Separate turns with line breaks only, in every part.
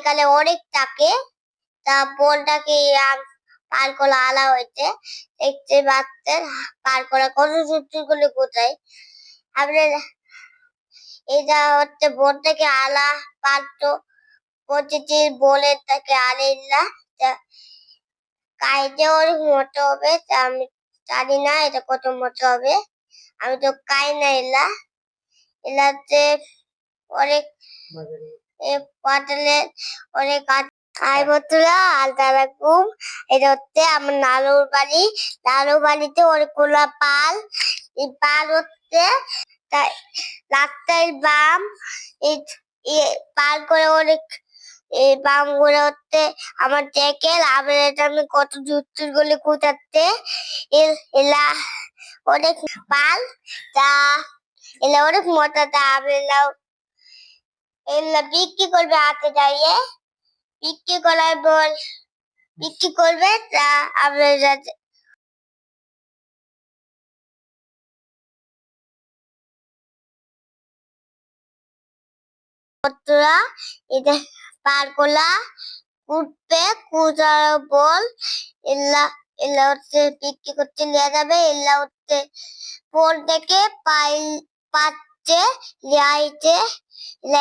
এখানে অনেক থাকে, তা বলটাকে পার করা আলা হয়েছে। দেখতে পাচ্ছেন পার করা কত সূত্রগুলো কোথায় আপনি। এটা হচ্ছে বোন থেকে আলা পারতো প্রতিটি বলে তাকে আলিল্লা কাইতে অনেক মোটা হবে, তা আমি জানি না এটা কত মোটা হবে। আমি তো কাই না এলা এলাতে অনেক পাটালে অনেক আই বতুরা আলতারা ঘুম। এটা হচ্ছে আমার নানুর বাড়ি। নানুর বাড়িতে অনেকগুলা পাল। এই পাল হচ্ছে রাস্তায় বাম। পাল করে অনেক এই বাম গুলো হচ্ছে আমার টেকেল। আমি কত জুত্তুর গুলি কুচাচ্ছে এলা অনেক পাল। তা এলা অনেক মোটা। তা এলা বিক্রি করবে হাতে দাঁড়িয়ে। বিক্রি করার পর বিক্রি করবে, তা আপনারা বন্ধুরা এটা পার করলা কুটবে, কুচার বল এলা এলা হচ্ছে বিক্রি করতে নিয়ে যাবে। এলা হচ্ছে বল থেকে পাচ্ছে লিয়াইতে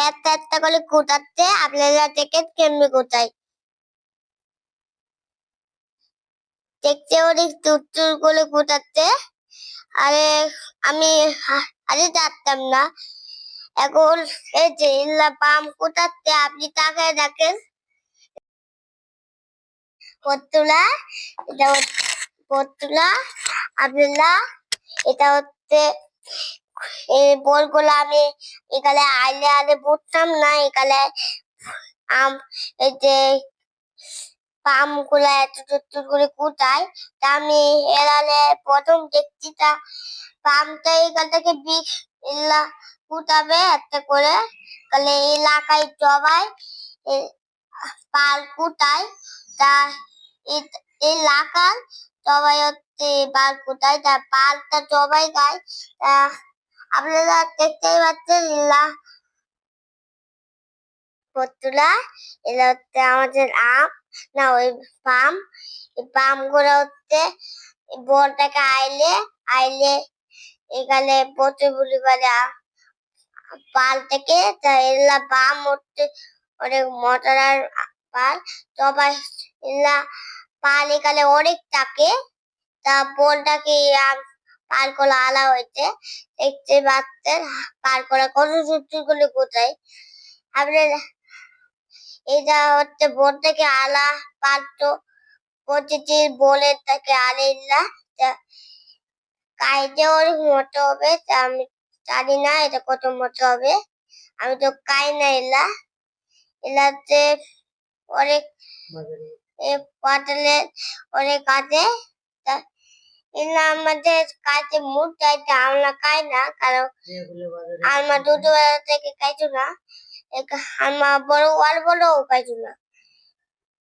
একটা একটা করে কুটাচ্ছে। আপনারা থেকে কেমনি কোথায় দেখতে অনেক চুর চুর করে কুটাচ্ছে। আরে আমি আরে জানতাম না। এখন এই যে ইল্লা পাম কুটাচ্ছে, আপনি তাকায় দেখেন পতুলা। এটা পতুলা আব্দুল্লাহ। এটা হচ্ছে এই বলগুলো আমি এখানে আইলে আলে বুঝতাম না। এখানে এই যে পাম গুলা এত চুর করে কুটায়, তা আমি এরালে প্রথম দেখছি। তা পামটা এখান থেকে ইল্লা কুটাবে একটা করে। তাহলে এলাকায় সবাই পাল কুটায়। তা এলাকার সবাই হচ্ছে পাল কুটায়। তা পালটা সবাই গায়। তা আপনারা দেখতেই পাচ্ছেন পতুলা। এরা হচ্ছে আমাদের আম না ওই পাম। এই পাম গুলো হচ্ছে বলটাকে আইলে আইলে এখানে প্রচুর পরিমাণে পাল থেকে এলা পাম হচ্ছে অনেক মজার পাল। সবাই এলা পাল এখানে অনেক থাকে, তা বলটাকে পার করা আলা হয়েছে। দেখতে পাচ্ছেন পার করা কত সূত্রগুলো কোথায় আপনি। এটা হচ্ছে বোন থেকে আলা পারতো প্রতিটি বলে তাকে আলিল্লা কাইতে অনেক মোটা হবে, তা আমি জানি না এটা কত মোটা হবে। আমি তো কাই না এলা এলাতে অনেক পাটালে অনেক আছে। তা এলা আমাদের কাছে মুখ চাইতে আমরা খাই না, কারণ আমার দুধবেলা থেকে খাইছো না। আমার বড় আর বড়ও খাইছো না,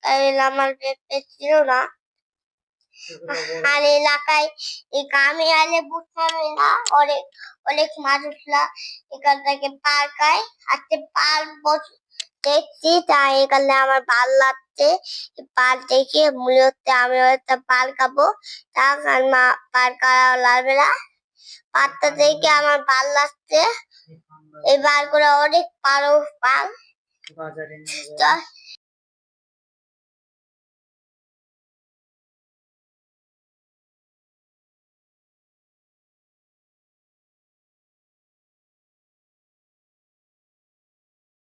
কারণ আমার পেট ছিল না। আর এলাকায় এই গ্রামে আলে বুঝতাম না অনেক অনেক মানুষরা এখান থেকে পাল খায়। আজকে পাল দেখছি, তাই এখানে আমার ভাল লাগছে। পাল দেখে মনে হচ্ছে আমি একটা পাল খাবো। তা মা পাল খাওয়া লাগবে না। পালটা দেখে আমার ভাল লাগছে। এই পালগুলো অনেক ভালো পাল।